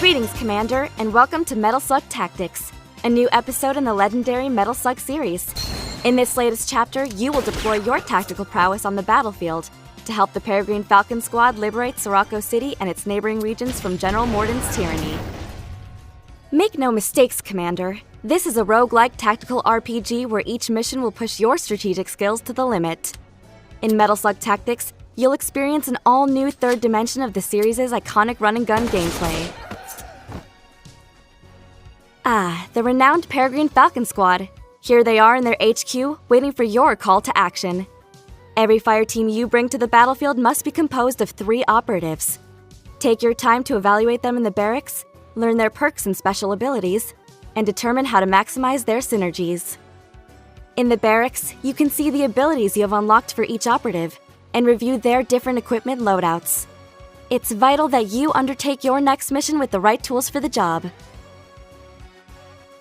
Greetings, Commander, and welcome to Metal Slug Tactics, a new episode in the legendary Metal Slug series. In this latest chapter, you will deploy your tactical prowess on the battlefield to help the Peregrine Falcon Squad liberate Sirocco City and its neighboring regions from General Morden's tyranny. Make no mistakes, Commander. This is a roguelike tactical RPG where each mission will push your strategic skills to the limit. In Metal Slug Tactics, you'll experience an all-new third dimension of the series' iconic run-and-gun gameplay. The renowned Peregrine Falcon Squad. Here they are in their HQ, waiting for your call to action. Every fire team you bring to the battlefield must be composed of 3 operatives. Take your time to evaluate them in the barracks, learn their perks and special abilities, and determine how to maximize their synergies. In the barracks, you can see the abilities you have unlocked for each operative, and review their different equipment loadouts. It's vital that you undertake your next mission with the right tools for the job.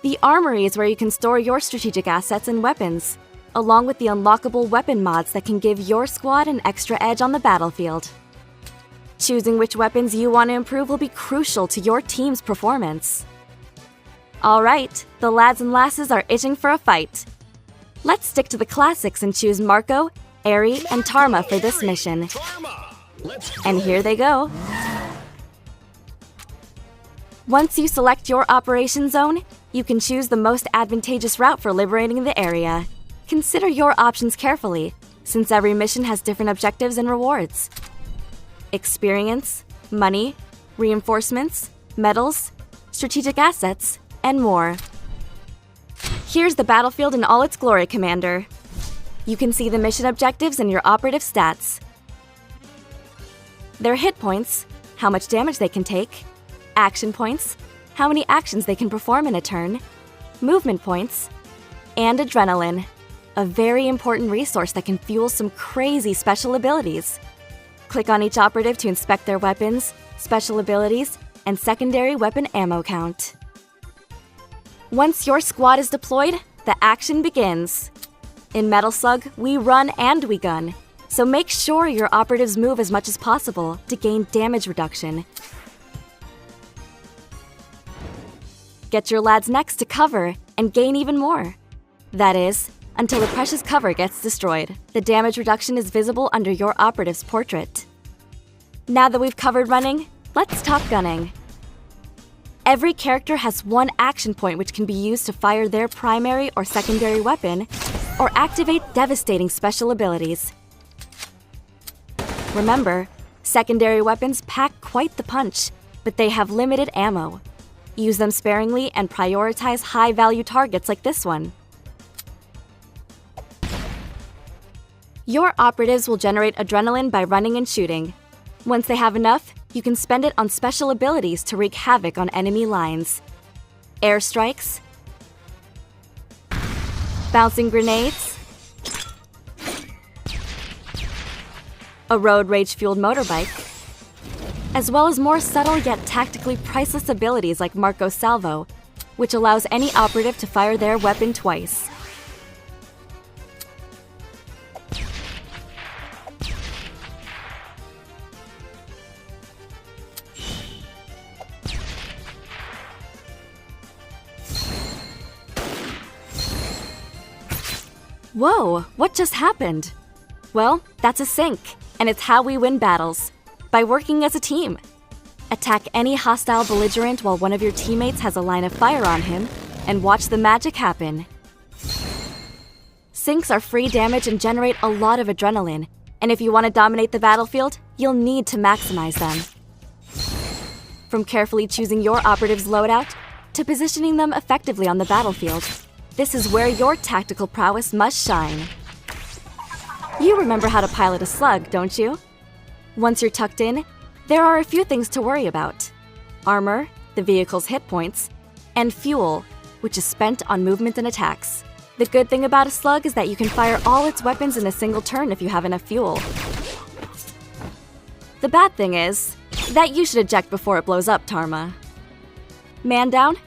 The armory is where you can store your strategic assets and weapons, along with the unlockable weapon mods that can give your squad an extra edge on the battlefield. Choosing which weapons you want to improve will be crucial to your team's performance. Alright, the lads and lasses are itching for a fight. Let's stick to the classics and choose Marco, Eri, and Tarma for this mission. And here they go. Once you select your operation zone, you can choose the most advantageous route for liberating the area. Consider your options carefully, since every mission has different objectives and rewards. Experience, money, reinforcements, medals, strategic assets, and more. Here's the battlefield in all its glory, Commander. You can see the mission objectives and your operative stats. Their hit points, how much damage they can take, action points, how many actions they can perform in a turn, movement points, and adrenaline, a very important resource that can fuel some crazy special abilities. Click on each operative to inspect their weapons, special abilities, and secondary weapon ammo count. Once your squad is deployed, the action begins. In Metal Slug, we run and we gun, so make sure your operatives move as much as possible to gain damage reduction. Get your lads next to cover and gain even more. That is, until the precious cover gets destroyed. The damage reduction is visible under your operative's portrait. Now that we've covered running, let's talk gunning. Every character has one action point which can be used to fire their primary or secondary weapon, or activate devastating special abilities. Remember, secondary weapons pack quite the punch, but they have limited ammo. Use them sparingly and prioritize high-value targets like this one. Your operatives will generate adrenaline by running and shooting. Once they have enough, you can spend it on special abilities to wreak havoc on enemy lines. Airstrikes, bouncing grenades, a road rage-fueled motorbike, as well as more subtle yet tactically priceless abilities like Marco's Salvo, which allows any operative to fire their weapon twice. Whoa, what just happened? Well, that's a sync, and it's how we win battles. By working as a team. Attack any hostile belligerent while one of your teammates has a line of fire on him, and watch the magic happen. Syncs are free damage and generate a lot of adrenaline, and if you want to dominate the battlefield, you'll need to maximize them. From carefully choosing your operative's loadout, to positioning them effectively on the battlefield, this is where your tactical prowess must shine. You remember how to pilot a slug, don't you? Once you're tucked in, there are a few things to worry about. Armor, the vehicle's hit points, and fuel, which is spent on movement and attacks. The good thing about a slug is that you can fire all its weapons in a single turn if you have enough fuel. The bad thing is that you should eject before it blows up, Tarma. Man down?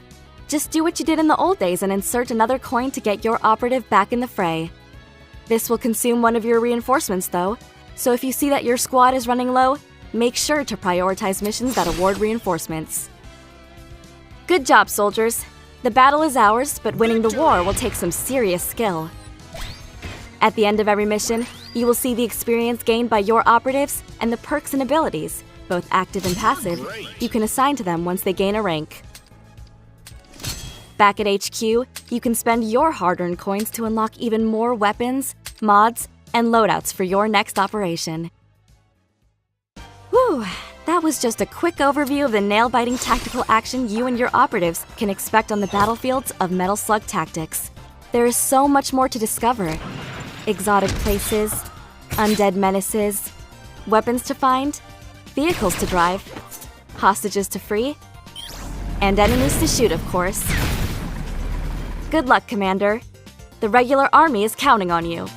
Just do what you did in the old days and insert another coin to get your operative back in the fray. This will consume one of your reinforcements, though, so if you see that your squad is running low, make sure to prioritize missions that award reinforcements. Good job, soldiers. The battle is ours, but winning the war will take some serious skill. At the end of every mission, you will see the experience gained by your operatives and the perks and abilities, both active and passive, you can assign to them once they gain a rank. Back at HQ, you can spend your hard-earned coins to unlock even more weapons, mods, and loadouts for your next operation. Whew, that was just a quick overview of the nail-biting tactical action you and your operatives can expect on the battlefields of Metal Slug Tactics. There is so much more to discover. Exotic places, undead menaces, weapons to find, vehicles to drive, hostages to free, and enemies to shoot, of course. Good luck, Commander. The regular army is counting on you.